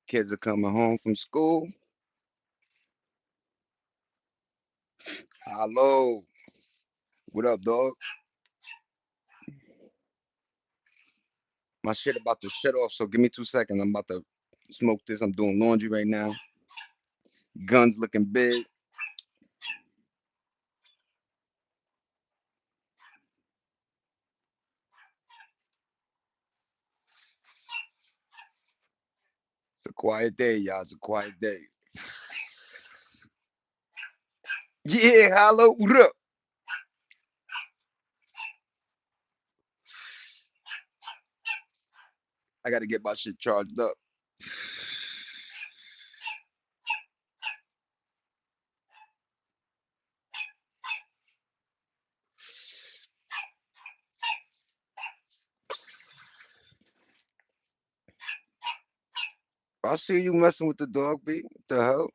Kids are coming home from school. Hello. What up, dog? My shit about to shut off, so give me 2 seconds. I'm about to smoke this. I'm doing laundry right now. Guns looking big. It's a quiet day, y'all. It's a quiet day. Yeah, hello. What up? I gotta get my shit charged up. I see you messing with the dog, B. What the hell?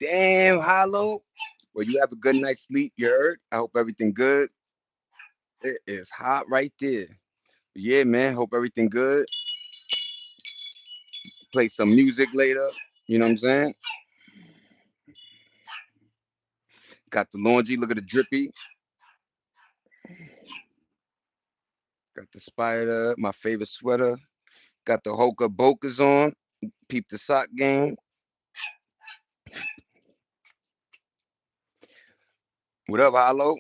Damn, hollow. Well, you have a good night's sleep, you heard? I hope everything good. It is hot right there. Yeah, man. Hope everything good. Play some music later. You know what I'm saying? Got the laundry. Look at the drippy. Got the spider. My favorite sweater. Got the Hoka Bokas on. Peep the sock game. What up, Hollow?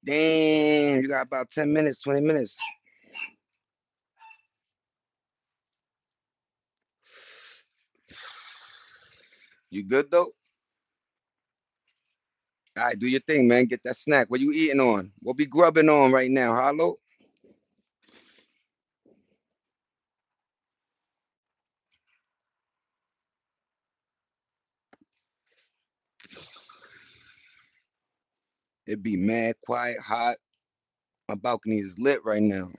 Damn, you got about 10 minutes, 20 minutes. You good though? All right, do your thing, man. Get that snack. What you eating on? What be grubbing on right now, Hollow? It be mad, quiet, hot. My balcony is lit right now.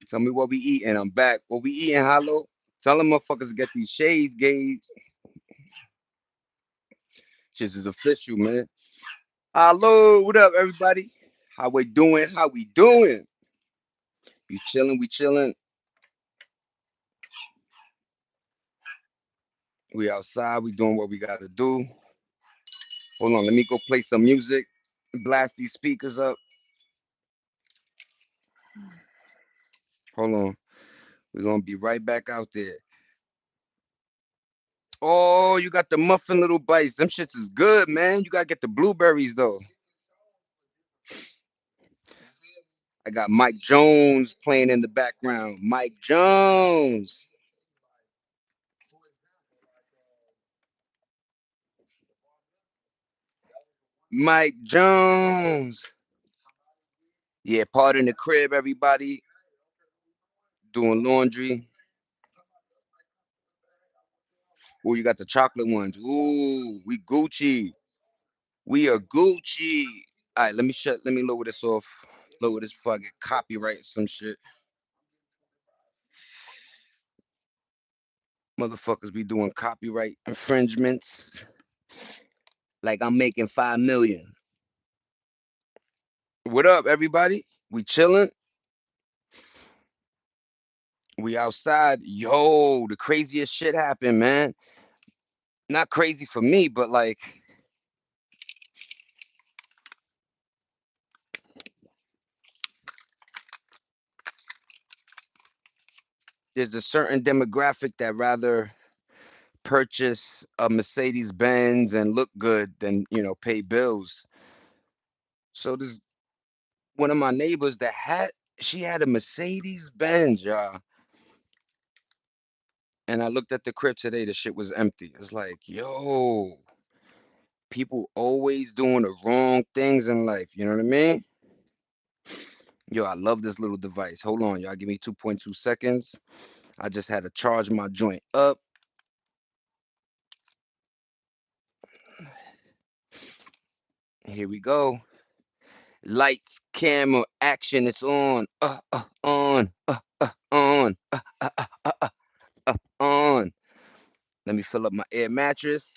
Tell me what we eating. I'm back. What we eating, Hollow? Tell them motherfuckers to get these shades, gays. Shit is official, man. Hello, what up, everybody? How we doing? How we doing? You chilling? We chilling. We outside. We doing what we gotta do. Hold on, let me go play some music. Blast these speakers up. Hold on. We're gonna be right back out there. Oh, you got the muffin little bites. Them shits is good, man. You gotta get the blueberries though. I got Mike Jones playing in the background. Mike Jones. Mike Jones. Yeah, part in the crib, everybody. Doing laundry. Oh, you got the chocolate ones. Ooh, we Gucci. We are Gucci. All right, let me lower this off. Lower this before I get copyright some shit. Motherfuckers be doing copyright infringements. Like I'm making 5 million. What up, everybody? We chilling. We outside. Yo, the craziest shit happened, man. Not crazy for me, but like there's a certain demographic that rather purchase a Mercedes Benz and look good than, pay bills. So there's one of my neighbors that she had a Mercedes Benz, y'all. And I looked at the crib today, the shit was empty. It's like, yo, people always doing the wrong things in life. You know what I mean? Yo, I love this little device. Hold on, y'all. Give me 2.2 seconds. I just had to charge my joint up. Here we go. Lights, camera, action. It's on. On. on. On. Let me fill up my air mattress.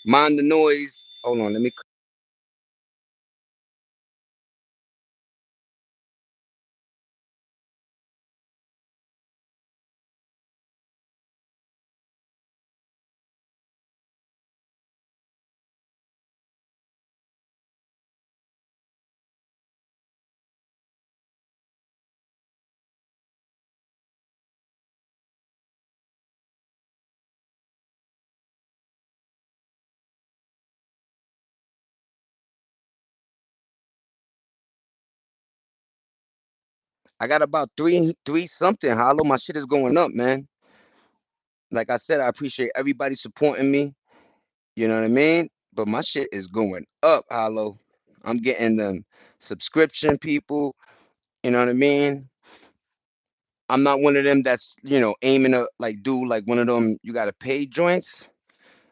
Mind the noise. Hold on. Let me. I got about three something. Hollow. My shit is going up, man. Like I said, I appreciate everybody supporting me. You know what I mean? But my shit is going up, Hollow. I'm getting them subscription people. You know what I mean? I'm not one of them that's, aiming to like do like one of them you gotta pay joints.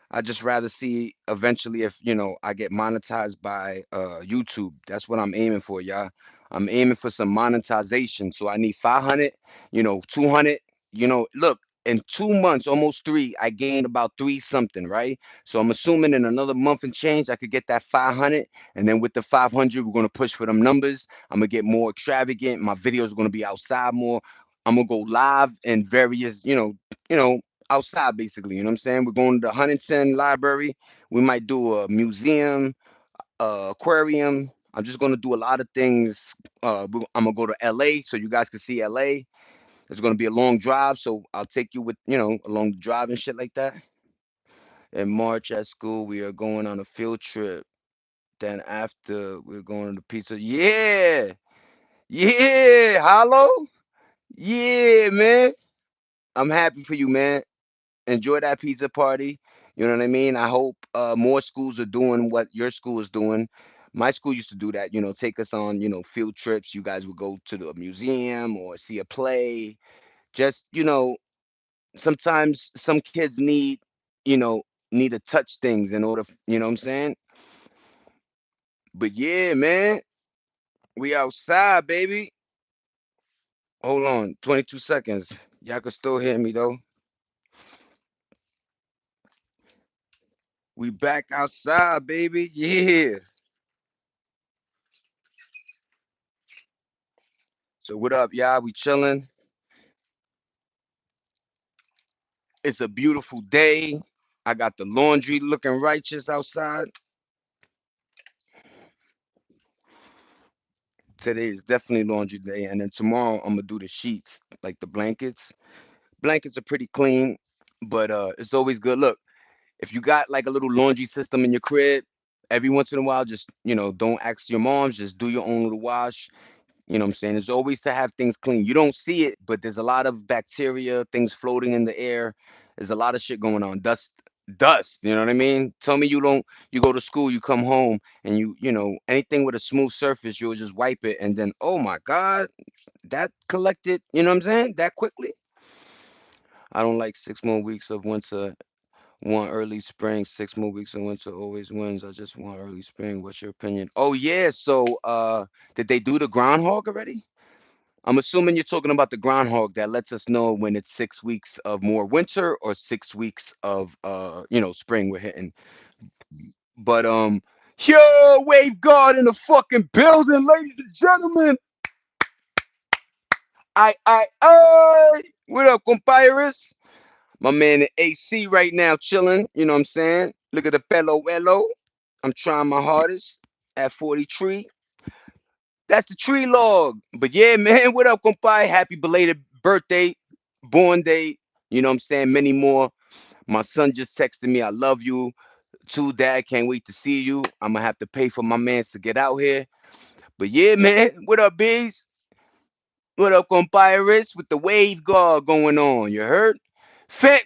I just rather see eventually if I get monetized by YouTube. That's what I'm aiming for, y'all. I'm aiming for some monetization. So I need 500, 200. Look, in 2 months, almost three, I gained about three something, right? So I'm assuming in another month and change, I could get that 500. And then with the 500, we're gonna push for them numbers. I'm gonna get more extravagant. My videos are gonna be outside more. I'm gonna go live in various, outside basically. You know what I'm saying? We're going to the Huntington Library. We might do a museum, aquarium. I'm just gonna do a lot of things. I'm gonna go to LA so you guys can see LA. It's gonna be a long drive, so I'll take you with along the drive and shit like that. In March at school, we are going on a field trip. Then after we're going to the pizza. Yeah, yeah, Hollow. Yeah, man. I'm happy for you, man. Enjoy that pizza party. You know what I mean? I hope more schools are doing what your school is doing. My school used to do that, take us on, field trips. You guys would go to the museum or see a play. Just, sometimes some kids you know, need to touch things in order, you know what I'm saying? But yeah, man, we outside, baby. Hold on, 22 seconds. Y'all can still hear me though. We back outside, baby. Yeah. So what up, y'all? We chilling. It's a beautiful day. I got the laundry looking righteous outside. Today is definitely laundry day, and then tomorrow I'm gonna do the sheets, like the blankets. Blankets are pretty clean, but it's always good. Look, if you got like a little laundry system in your crib, every once in a while, just don't ask your moms, just do your own little wash. You know what I'm saying? It's always to have things clean. You don't see it, but there's a lot of bacteria, things floating in the air. There's a lot of shit going on. Dust, you know what I mean? Tell me you go to school, you come home and anything with a smooth surface, you'll just wipe it and then, oh my God, that collected, you know what I'm saying? That quickly. I don't like 6 more weeks of winter, want early spring, 6 more weeks of winter always wins. I just want early spring. What's your opinion? Oh yeah, so did they do the groundhog already? I'm assuming you're talking about the groundhog that lets us know when it's 6 weeks of more winter or 6 weeks of spring we're hitting. But yo, wave guard in the fucking building, ladies and gentlemen. I what up, compadres? My man in AC right now chilling, you know what I'm saying? Look at the pelo wello. I'm trying my hardest at 43. That's the tree log. But yeah, man, what up, compadre? Happy belated birthday, born day. You know what I'm saying? Many more. My son just texted me, I love you. Too, dad, can't wait to see you. I'm gonna have to pay for my mans to get out here. But yeah, man, what up, bees? What up, compadres? With the wave guard going on, you heard? Fit,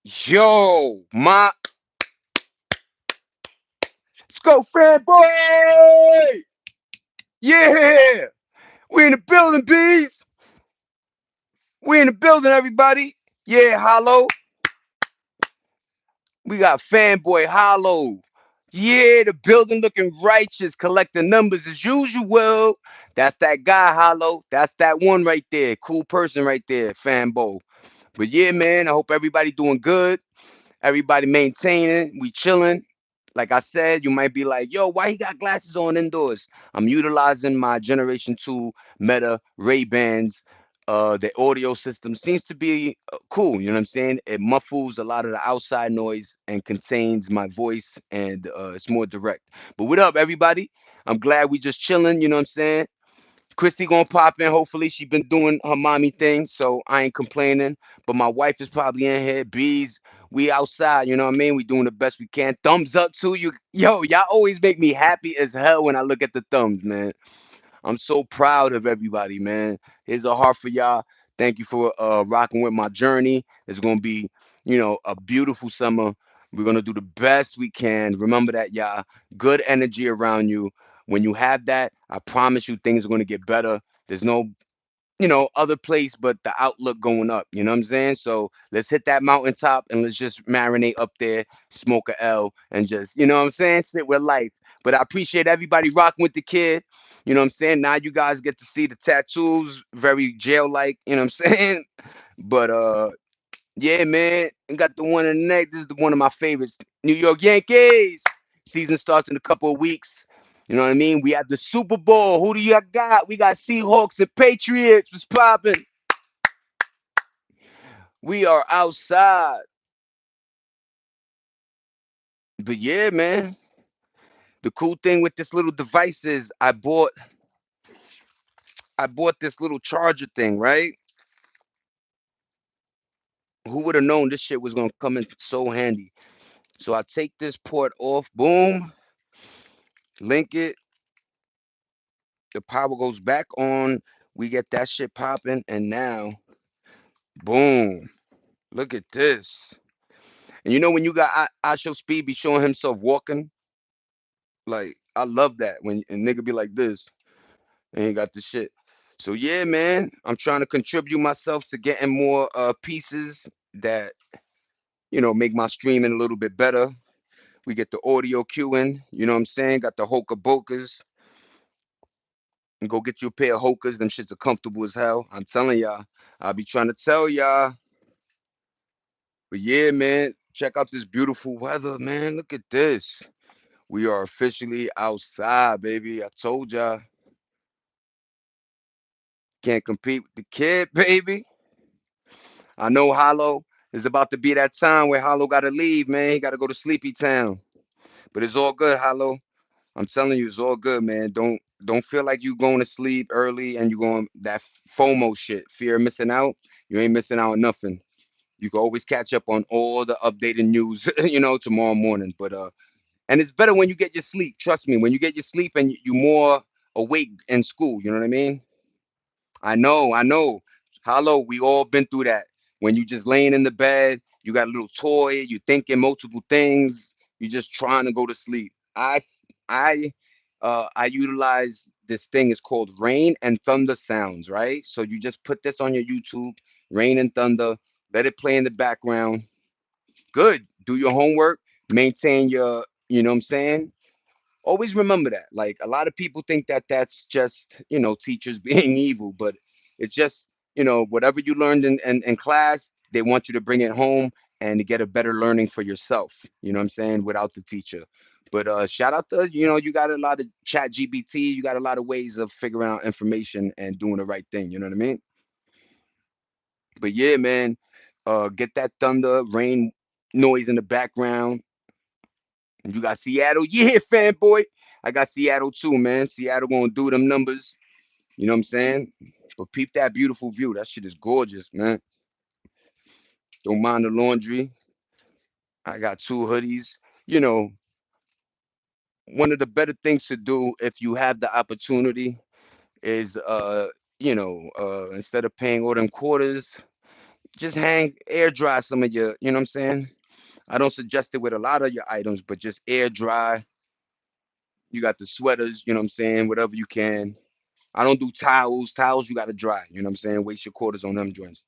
yo, let's go, Fred boy! Yeah, we in the building, bees. We in the building, everybody. Yeah, Hollow. We got fanboy Hollow. Yeah, the building looking righteous, collecting numbers as usual. That's that guy, Hollow. That's that one right there. Cool person right there, fanbo. But yeah, man, I hope everybody doing good. Everybody maintaining. We chilling. Like I said, you might be like, yo, why he got glasses on indoors? I'm utilizing my Generation 2 Meta Ray-Bans. The audio system seems to be cool. You know what I'm saying? It muffles a lot of the outside noise and contains my voice, and it's more direct. But what up, everybody? I'm glad we just chilling. You know what I'm saying? Christy gonna pop in. Hopefully, she been doing her mommy thing, so I ain't complaining. But my wife is probably in here. Bees, we outside. You know what I mean? We doing the best we can. Thumbs up to you, yo. Y'all always make me happy as hell when I look at the thumbs, man. I'm so proud of everybody, man. Here's a heart for y'all. Thank you for rocking with my journey. It's gonna be, a beautiful summer. We're gonna do the best we can. Remember that, y'all. Good energy around you. When you have that, I promise you things are gonna get better. There's no other place but the outlook going up. You know what I'm saying? So let's hit that mountaintop and let's just marinate up there, smoke a L, and just, you know what I'm saying? Sit with life. But I appreciate everybody rocking with the kid. You know what I'm saying? Now you guys get to see the tattoos, very jail like, you know what I'm saying? But yeah, man. I got the one in the neck. This is the one of my favorites. New York Yankees. Season starts in a couple of weeks. You know what I mean? We have the Super Bowl. Who do you got? We got Seahawks and Patriots. What's popping? We are outside. But yeah, man. The cool thing with this little device is I bought this little charger thing, right? Who would have known this shit was gonna come in so handy? So I take this port off, boom, link it, the power goes back on, we get that shit popping, and now, boom, look at this. And when you got I show speed be showing himself walking, like I love that when a nigga be like this and he got the shit. So yeah, man, I'm trying to contribute myself to getting more pieces that make my streaming a little bit better. We get the audio queuing, you know what I'm saying? Got the Hoka Bokas. And go get you a pair of Hokas. Them shits are comfortable as hell. I'm telling y'all. I'll be trying to tell y'all. But yeah, man, check out this beautiful weather, man. Look at this. We are officially outside, baby. I told y'all. Can't compete with the kid, baby. I know Hollow is about to be that time where Hollow got to leave, man. He got to go to Sleepy Town. But it's all good, Hollow. I'm telling you, it's all good, man. Don't feel like you going to sleep early and you going that FOMO shit, fear of missing out. You ain't missing out on nothing. You can always catch up on all the updated news, tomorrow morning. But and it's better when you get your sleep. Trust me, when you get your sleep and you more awake in school. You know what I mean? I know, I know. Hello, we all been through that. When you just laying in the bed, you got a little toy, you thinking multiple things, you just trying to go to sleep. I utilize this thing. It's called Rain and Thunder Sounds, right? So you just put this on your YouTube, Rain and Thunder, let it play in the background. Good. Do your homework, maintain your, you know what I'm saying? Always remember that. Like a lot of people think that that's just teachers being evil, but it's just whatever you learned in class, they want you to bring it home and to get a better learning for yourself. You know what I'm saying? Without the teacher. But shout out to you got a lot of chat GBT, you got a lot of ways of figuring out information and doing the right thing. You know what I mean? But yeah, man, get that thunder rain noise in the background. You got Seattle, yeah, fanboy. I got Seattle too, man. Seattle gonna do them numbers. You know what I'm saying? But peep that beautiful view. That shit is gorgeous, man. Don't mind the laundry. I got two hoodies. You know, one of the better things to do if you have the opportunity is instead of paying all them quarters, just hang air dry some of your, you know what I'm saying? I don't suggest it with a lot of your items, but just air dry. You got the sweaters, you know what I'm saying? Whatever you can. I don't do towels. Towels you gotta dry. You know what I'm saying? Waste your quarters on them joints.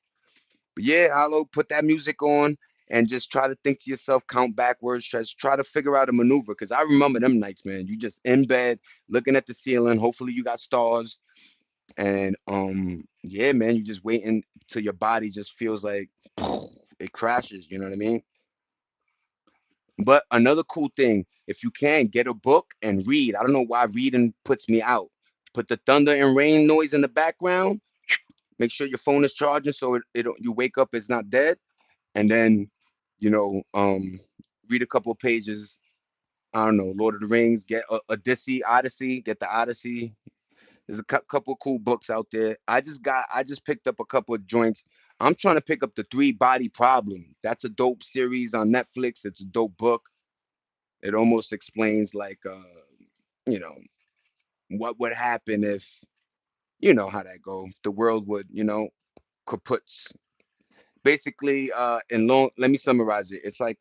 But yeah, Hollow, put that music on and just try to think to yourself, count backwards, try to figure out a maneuver. Because I remember them nights, man. You just in bed, looking at the ceiling. Hopefully, you got stars, and yeah, man, you just waiting till your body just feels like it crashes. You know what I mean? But another cool thing, if you can get a book and read. I don't know why reading puts me out. Put the thunder and rain noise in the background. Make sure your phone is charging so it you wake up, it's not dead, and then you know read a couple of pages. I don't know, Lord of the Rings, get a Odyssey, get the Odyssey. There's a couple cool books out there. I just picked up a couple of joints. I'm trying to pick up the Three Body Problem. That's a dope series on Netflix. It's a dope book. It almost explains like you know what would happen if you know how that go. The world would kaputs. Basically, in long, let me summarize it. It's like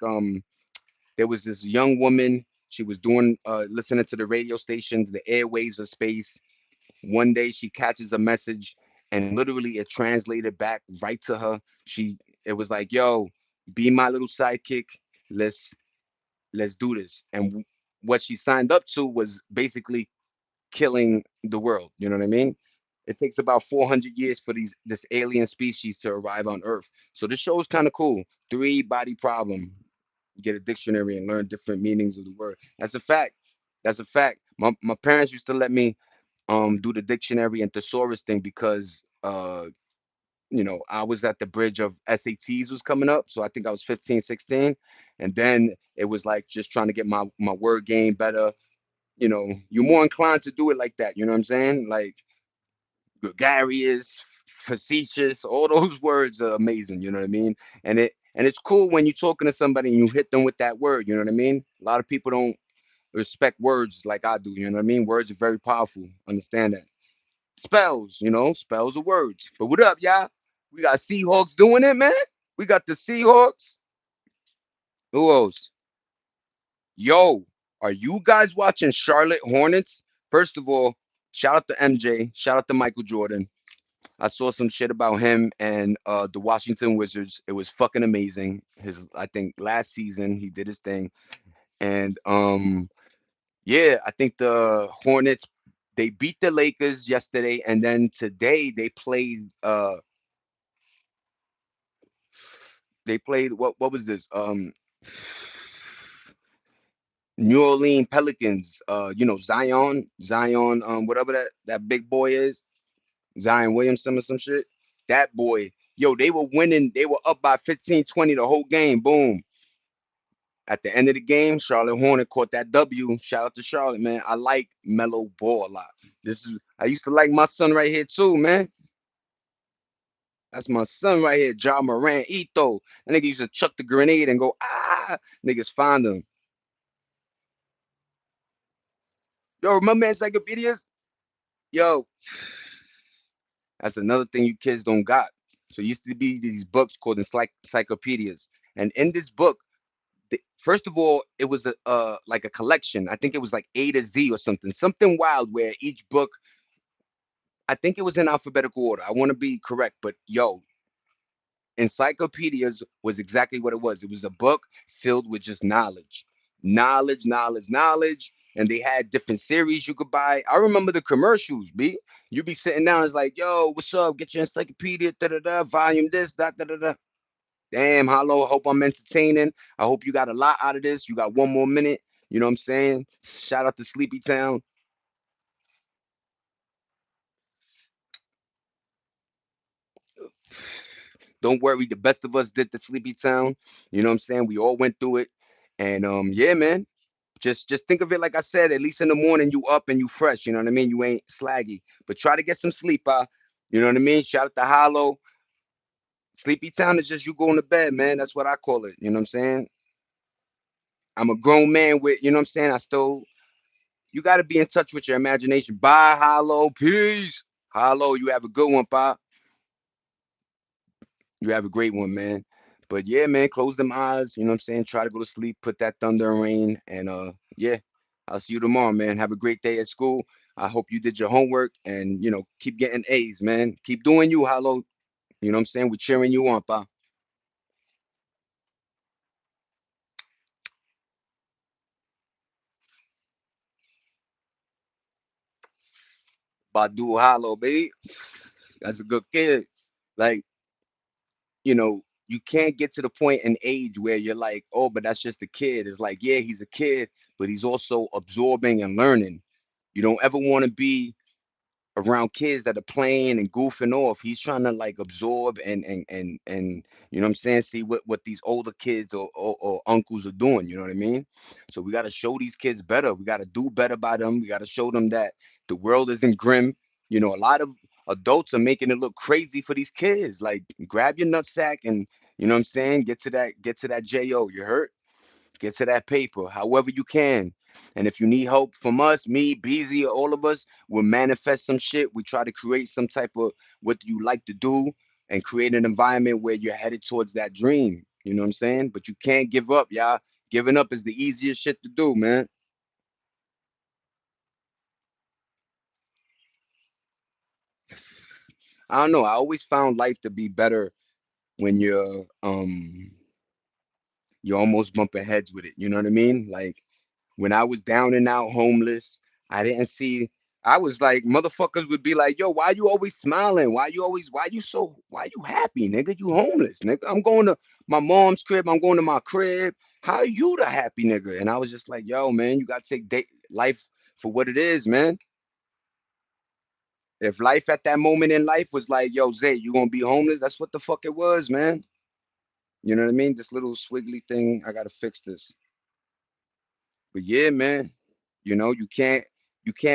there was this young woman. She was doing listening to the radio stations, the airwaves of space. One day she catches a message, and literally it translated back right to her. She It was like, "Yo, be my little sidekick. Let's let's do this." And what she signed up to was basically killing the world. You know what I mean? It takes about 400 years for this alien species to arrive on Earth. So this show is kind of cool. Three body problem. Get a dictionary and learn different meanings of the word. That's a fact. That's a fact. My parents used to let me do the dictionary and thesaurus thing because I was at the bridge of SATs was coming up. So I think I was 15, 16. And then it was like just trying to get my word game better. You're more inclined to do it like that. You know what I'm saying? Like gregarious, facetious, all those words are amazing. You know what I mean? And it's cool when you're talking to somebody and you hit them with that word. You know what I mean? A lot of people don't respect words like I do. You know what I mean? Words are very powerful. Understand that. Spells, spells are words. But what up, y'all? We got Seahawks doing it, man. We got the Seahawks. Who else? Yo, are you guys watching Charlotte Hornets? First of all, shout out to MJ. Shout out to Michael Jordan. I saw some shit about him and the Washington Wizards. It was fucking amazing. I think last season he did his thing, and yeah, I think the Hornets they beat the Lakers yesterday, and then today they played what was this New Orleans Pelicans. Zion, whatever that big boy is, Zion Williamson or some shit. That boy, yo, they were winning. They were up by 15, 20 the whole game. Boom. At the end of the game, Charlotte Hornet caught that W. Shout out to Charlotte, man. I like Mellow Ball a lot. I used to like my son right here too, man. That's my son right here, Ja Morant, Ito. That nigga used to chuck the grenade and go, ah, niggas find him. Yo, remember encyclopedias? Yo, that's another thing you kids don't got. So it used to be these books called encyclopedias. And in this book, first of all, it was like a collection. I think it was like A to Z or something wild where each book, I think it was in alphabetical order. I want to be correct, but yo, encyclopedias was exactly what it was. It was a book filled with just knowledge, knowledge, knowledge, knowledge. And they had different series you could buy. I remember the commercials, B. You be sitting down, it's like, yo, what's up? Get your encyclopedia, da da da, volume this, da da da da. Damn, Hollow. I hope I'm entertaining. I hope you got a lot out of this. You got one more minute. You know what I'm saying? Shout out to Sleepy Town. Don't worry, the best of us did the Sleepy Town. You know what I'm saying? We all went through it. And yeah, man. Just think of it like I said, at least in the morning you up and you fresh, you know what I mean? You ain't slaggy. But try to get some sleep, you know what I mean? Shout out to Hollow. Sleepy Town is just you going to bed, man. That's what I call it. You know what I'm saying? I'm a grown man with, you know what I'm saying? You got to be in touch with your imagination. Bye, Hollow. Peace. Hollow, you have a good one, Pa. You have a great one, man. But yeah, man, close them eyes. You know what I'm saying? Try to go to sleep. Put that thunder and rain. And yeah, I'll see you tomorrow, man. Have a great day at school. I hope you did your homework and keep getting A's, man. Keep doing you, Hollow. You know what I'm saying? We're cheering you on, Pa. Badu Hollow, baby. That's a good kid. Like, you can't get to the point in age where you're like, oh, but that's just a kid. It's like, yeah, he's a kid, but he's also absorbing and learning. You don't ever want to be around kids that are playing and goofing off. He's trying to like absorb and you know what I'm saying, see what these older kids or uncles are doing, you know what I mean? So we got to show these kids better. We got to do better by them. We got to show them that the world isn't grim. A lot of adults are making it look crazy for these kids. Like, grab your nutsack and, you know what I'm saying, get to that JO. You hurt? Get to that paper however you can. And if you need help from us, me, Beezy, all of us, we'll manifest some shit. We try to create some type of what you like to do and create an environment where you're headed towards that dream. You know what I'm saying? But you can't give up, y'all. Giving up is the easiest shit to do, man. I don't know. I always found life to be better when you're almost bumping heads with it. You know what I mean? Like, when I was down and out homeless, I didn't see. I was like, motherfuckers would be like, "Yo, why you always smiling? Why you happy, nigga? You homeless, nigga? I'm going to my mom's crib. I'm going to my crib. How are you the happy nigga?" And I was just like, "Yo, man, you gotta take life for what it is, man. If life at that moment in life was like, yo, Zay, you gonna be homeless? That's what the fuck it was, man. You know what I mean? This little swiggly thing, I gotta fix this. But yeah, man, you can't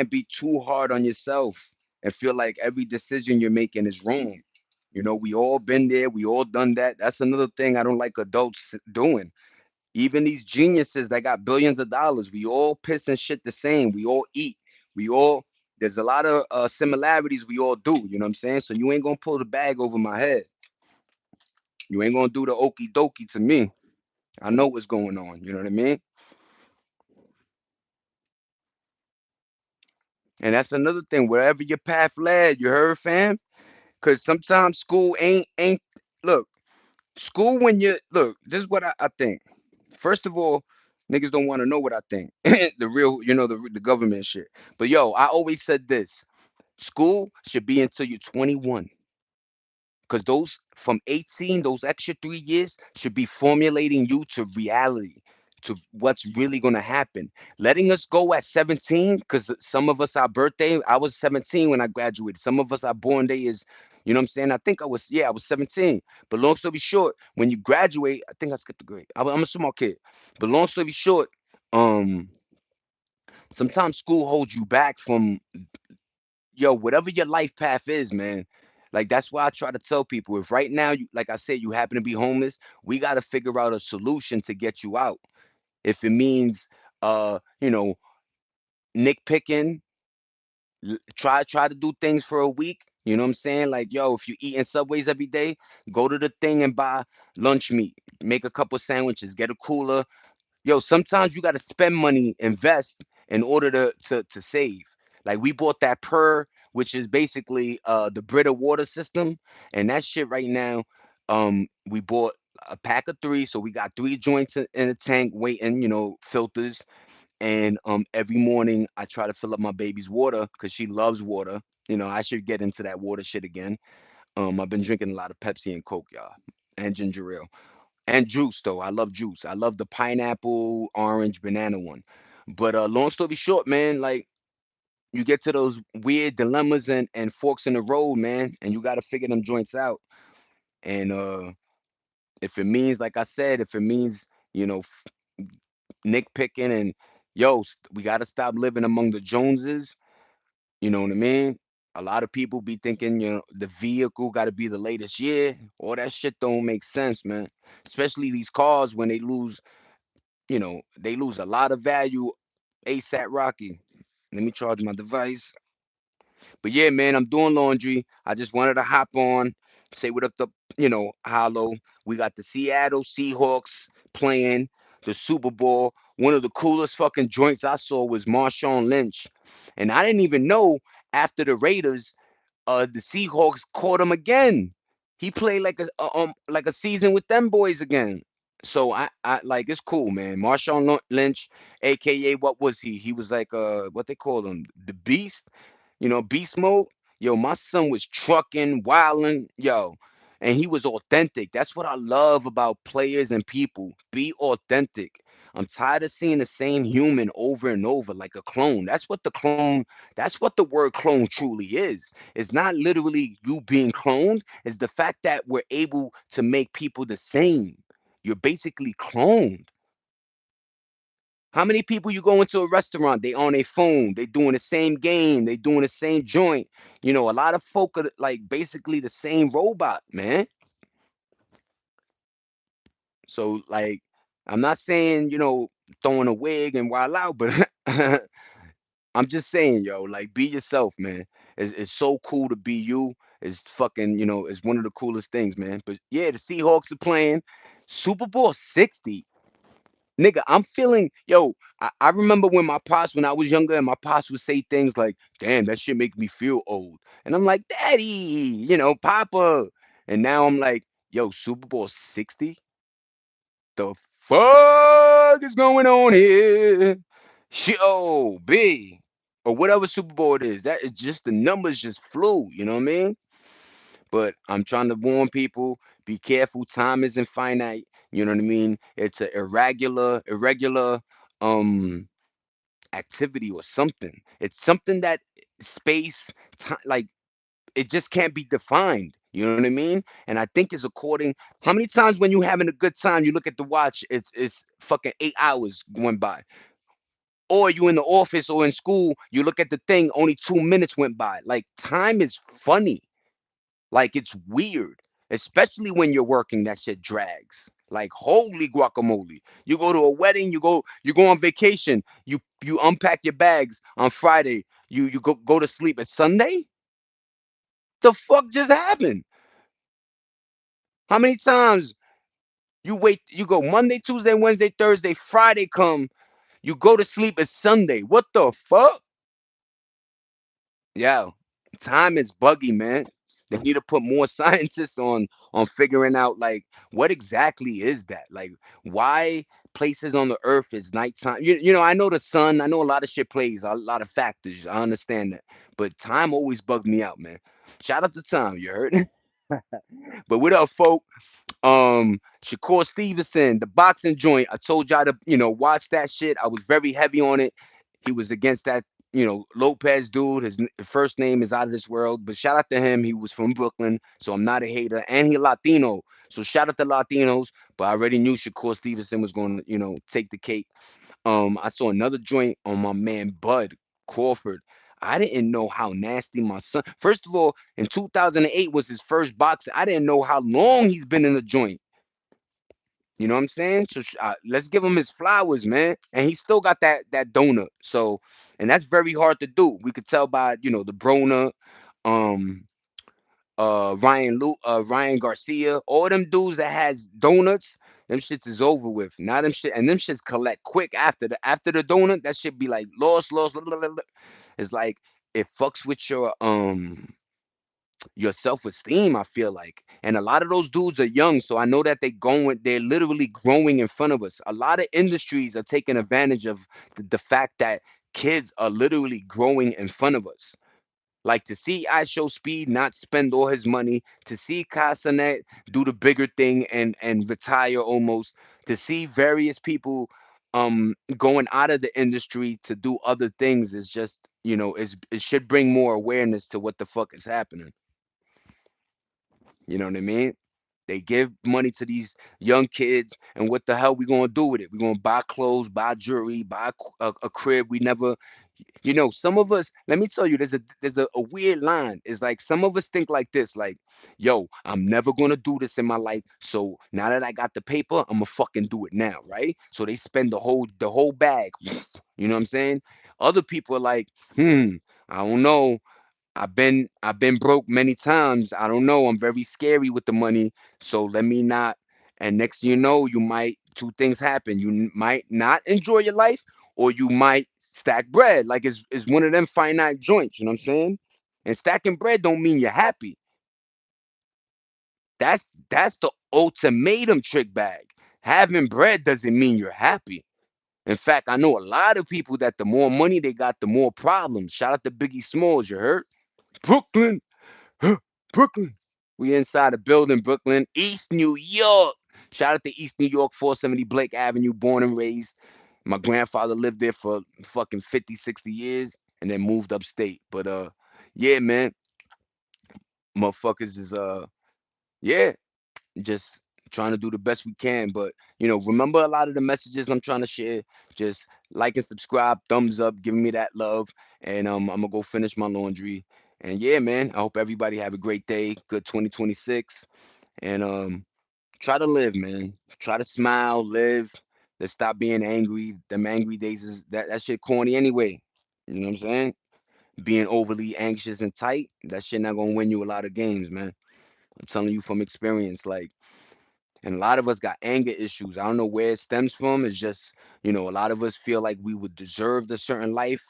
be too hard on yourself and feel like every decision you're making is wrong. We all been there, we all done that. That's another thing I don't like adults doing. Even these geniuses that got billions of dollars, we all piss and shit the same. We all eat. We all There's a lot of similarities we all do. You know what I'm saying? So you ain't gonna pull the bag over my head. You ain't gonna do the okey dokey to me. I know what's going on. You know what I mean? And that's another thing. Wherever your path led, you heard, fam? Because sometimes school ain't look, school when you look, this is what I think. First of all, niggas don't want to know what I think. The real, the government shit. But yo, I always said this. School should be until you're 21. Because those from 18, those extra 3 years should be formulating you to reality, to what's really going to happen. Letting us go at 17, because some of us, our birthday, I was 17 when I graduated. Some of us, our born day is, you know what I'm saying? I think I was 17. But long story short, when you graduate, I think I skipped the grade. I'm a small kid. But long story short, um, sometimes school holds you back from whatever your life path is, man. Like, that's why I try to tell people, if right now, like I said, you happen to be homeless, we got to figure out a solution to get you out. If it means, uh, you know, nick picking, try to do things for a week. You know what I'm saying? Like, yo, if you eat in Subways every day, go to the thing and buy lunch meat, make a couple sandwiches, get a cooler. Yo, sometimes you got to spend money, invest in order to save. Like, we bought that Purr, which is basically the Brita water system, and that shit right now. We bought a pack of three, so we got three joints in a tank waiting, filters. And every morning I try to fill up my baby's water because she loves water. I should get into that water shit again. I've been drinking a lot of Pepsi and Coke, y'all, and ginger ale. And juice though. I love juice. I love the pineapple, orange, banana one. But long story short, man, like, you get to those weird dilemmas and forks in the road, man, and you gotta figure them joints out. And if it means, like I said, if it means, nitpicking and we gotta stop living among the Joneses, you know what I mean? A lot of people be thinking, the vehicle got to be the latest year. All that shit don't make sense, man. Especially these cars when they lose a lot of value ASAP Rocky. Let me charge my device. But yeah, man, I'm doing laundry. I just wanted to hop on, say what up to, Hollow. We got the Seattle Seahawks playing the Super Bowl. One of the coolest fucking joints I saw was Marshawn Lynch. And I didn't even know after the Raiders, the Seahawks caught him again. He played like a season with them boys again. So I like, it's cool, man. Marshawn Lynch, aka what was he? He was like what they call him, the Beast. beast mode. Yo, my son was trucking, wilding, yo, and he was authentic. That's what I love about players and people. Be authentic. I'm tired of seeing the same human over and over like a clone. That's what the word clone truly is. It's not literally you being cloned, it's the fact that we're able to make people the same. You're basically cloned. How many people you go into a restaurant, they on their phone, they doing the same game, they doing the same joint. A lot of folk are like basically the same robot, man. So like I'm not saying, throwing a wig and wild out, but I'm just saying, yo, like be yourself, man. It's so cool to be you. It's fucking, it's one of the coolest things, man. But yeah, the Seahawks are playing Super Bowl 60. Nigga, I'm feeling, yo, I remember when I was younger and my pops would say things like, damn, that shit make me feel old. And I'm like, Daddy, Papa. And now I'm like, yo, Super Bowl 60? The fuck is going on here? Yo, B. Or whatever Super Bowl it is. That is just the numbers just flew, you know what I mean? But I'm trying to warn people, be careful, time isn't finite. You know what I mean? It's an irregular um activity or something. It's something that space time like it just can't be defined. You know what I mean? And I think it's according how many times when you having a good time, you look at the watch, it's fucking 8 hours going by. Or you in the office or in school, you look at the thing, only 2 minutes went by. Like time is funny. Like it's weird, especially when you're working. That shit drags. Like holy guacamole! You go to a wedding, you go on vacation. You unpack your bags on Friday. You go to sleep. It's Sunday. The fuck just happened? How many times you wait? You go Monday, Tuesday, Wednesday, Thursday, Friday come. You go to sleep. It's Sunday. What the fuck? Yeah, time is buggy, man. They need to put more scientists on figuring out like what exactly is that? Like why places on the earth is nighttime. I know the sun, I know a lot of shit plays, a lot of factors. I understand that. But time always bugged me out, man. Shout out to time, you heard? But what up, folk? Shakur Stevenson, the boxing joint. I told y'all to, watch that shit. I was very heavy on it. He was against that, Lopez dude. His first name is out of this world, but shout out to him. He was from Brooklyn, so I'm not a hater, and he Latino. So shout out to Latinos. But I already knew Shakur Stevenson was going to, take the cake. I saw another joint on my man Bud Crawford. I didn't know how nasty my son. First of all, in 2008 was his first boxing. I didn't know how long he's been in the joint. You know what I'm saying? So let's give him his flowers, man. And he still got that donut. So, and that's very hard to do. We could tell by the Brona, um, Ryan Garcia, all them dudes that has donuts. Them shits is over with. Now them shit and them shits collect quick after the donut. That shit be like lost. It's like it fucks with your self-esteem, I feel like. And a lot of those dudes are young, so I know that they're literally growing in front of us. A lot of industries are taking advantage of the fact that kids are literally growing in front of us. Like to see I Show Speed not spend all his money, to see Casanet do the bigger thing and retire almost, to see various people going out of the industry to do other things is just, it should bring more awareness to what the fuck is happening. You know what I mean? They give money to these young kids, and what the hell we gonna do with it? We gonna buy clothes, buy jewelry, buy a crib. We never, some of us. Let me tell you, there's a weird line. It's like some of us think like this, like, yo, I'm never gonna do this in my life. So now that I got the paper, I'm gonna fucking do it now, right? So they spend the whole bag. You know what I'm saying? Other people are like, I don't know. I've been broke many times. I don't know. I'm very scary with the money. So let me not. And next thing you know, you might two things happen. You might not enjoy your life, or you might stack bread. Like it's one of them finite joints. You know what I'm saying? And stacking bread don't mean you're happy. That's the ultimatum trick bag. Having bread doesn't mean you're happy. In fact, I know a lot of people that the more money they got, the more problems. Shout out to Biggie Smalls, you heard? Brooklyn, huh, Brooklyn. We inside the building, Brooklyn, East New York. Shout out to East New York, 470 Blake Avenue, born and raised. My grandfather lived there for fucking 50, 60 years and then moved upstate. But yeah, man, motherfuckers is yeah, just trying to do the best we can. But remember a lot of the messages I'm trying to share. Just like and subscribe, thumbs up, giving me that love, and I'm gonna go finish my laundry. And yeah, man, I hope everybody have a great day, good 2026, and try to live, man. Try to smile, live. Let's stop being angry. Them angry days is that shit corny anyway. You know what I'm saying? Being overly anxious and tight, that shit not gonna win you a lot of games, man. I'm telling you from experience, like. And a lot of us got anger issues. I don't know where it stems from. It's just, a lot of us feel like we would deserve a certain life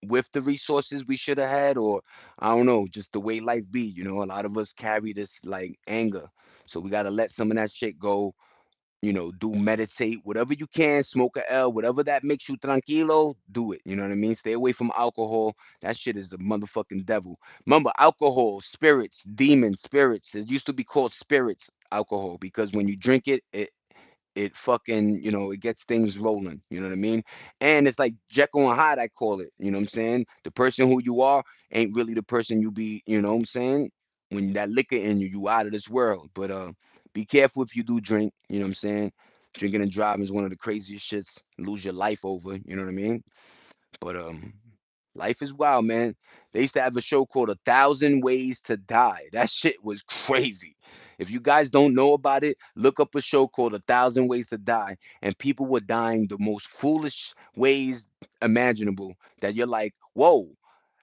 with the resources we should have had, or I don't know, just the way life be. A lot of us carry this like anger. So we got to let some of that shit go, do meditate, whatever you can, smoke a L, whatever that makes you tranquilo, do it. You know what I mean? Stay away from alcohol. That shit is a motherfucking devil. Remember, alcohol, spirits, demons, spirits. It used to be called spirits alcohol because when you drink it, it fucking, it gets things rolling. You know what I mean? And it's like Jekyll and Hyde, I call it. You know what I'm saying? The person who you are ain't really the person you be, you know what I'm saying? When that liquor in you, you out of this world. But be careful if you do drink, you know what I'm saying? Drinking and driving is one of the craziest shits. Lose your life over, you know what I mean? But life is wild, man. They used to have a show called A Thousand Ways to Die. That shit was crazy. If you guys don't know about it, look up a show called A Thousand Ways to Die, and people were dying the most foolish ways imaginable. That you're like, whoa,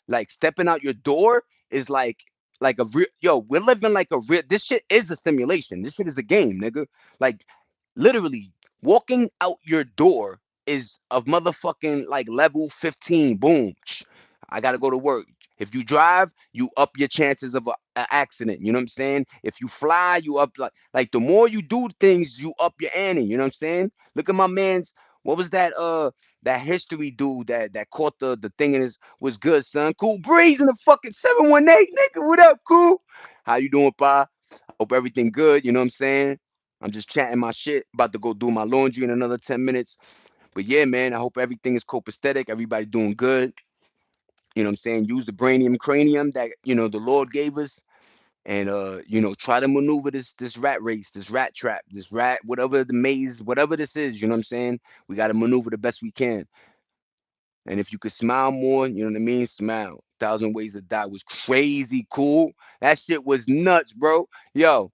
like stepping out your door is like a real we're living like a real this shit is a simulation. This shit is a game, nigga. Like literally walking out your door is a motherfucking like level 15. Boom. I gotta go to work. If you drive, you up your chances of a accident. You know what I'm saying? If you fly, you up like the more you do things, you up your ante. You know what I'm saying? Look at my man's what was that history dude that caught the thing in his was good, son. Cool Breeze in the fucking 718, nigga. What up, cool? How you doing, pa? Hope everything good. You know what I'm saying? I'm just chatting my shit. About to go do my laundry in another 10 minutes. But yeah, man, I hope everything is copacetic. Everybody doing good. You know what I'm saying? Use the brainium cranium that, the Lord gave us. And try to maneuver this rat race, this rat trap, this rat, whatever the maze, whatever this is, you know what I'm saying? We gotta maneuver the best we can. And if you could smile more, you know what I mean? Smile. Thousand Ways to Die was crazy cool. That shit was nuts, bro. Yo,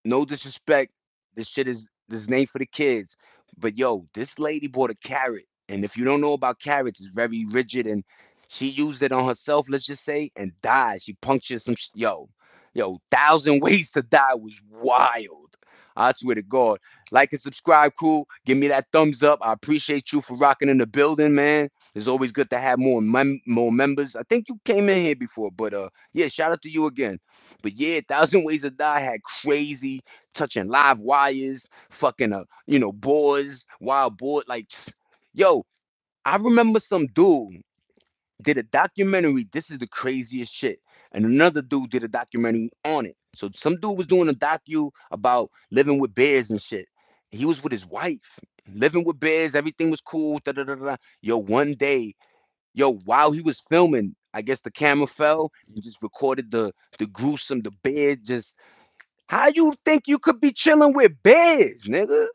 no disrespect. This name for the kids. But yo, this lady bought a carrot. And if you don't know about carrots, it's very rigid and she used it on herself, let's just say, and died. She punctured some yo, Thousand Ways to Die was wild. I swear to God. Like and subscribe, cool. Give me that thumbs up. I appreciate you for rocking in the building, man. It's always good to have more members. I think you came in here before, but yeah, shout out to you again. But yeah, Thousand Ways to Die had crazy touching live wires, fucking boards, wild board. Like, yo, I remember some dude did a documentary. This is the craziest shit. And another dude did a documentary on it. So some dude was doing a docu about living with bears and shit. He was with his wife, living with bears. Everything was cool. Da, da, da, da. Yo, one day, while he was filming, I guess the camera fell and just recorded the gruesome, the bear just. How you think you could be chilling with bears, nigga?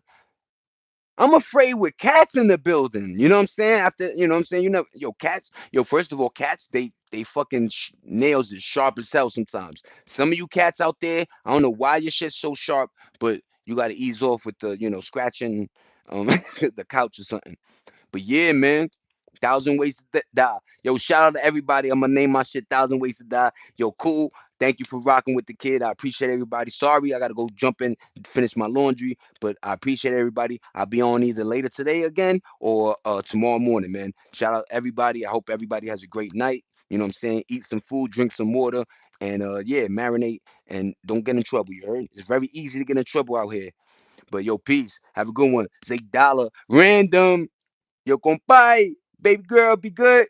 I'm afraid with cats in the building. You know what I'm saying? After, you know what I'm saying? Cats, first of all, cats, they fucking nails is sharp as hell sometimes. Some of you cats out there, I don't know why your shit's so sharp, but you got to ease off with the, scratching the couch or something. But yeah, man, Thousand Ways to Die. Yo, shout out to everybody. I'm gonna name my shit Thousand Ways to Die. Yo, cool. Thank you for rocking with the kid. I appreciate everybody. Sorry, I gotta go jump in, finish my laundry, but I appreciate everybody. I'll be on either later today again or tomorrow morning, man. Shout out everybody. I hope everybody has a great night. You know what I'm saying? Eat some food, drink some water, and yeah, marinate and don't get in trouble. You heard? It's very easy to get in trouble out here. But yo, peace. Have a good one. Say dollar. Random. Yo, compay. Baby girl, be good.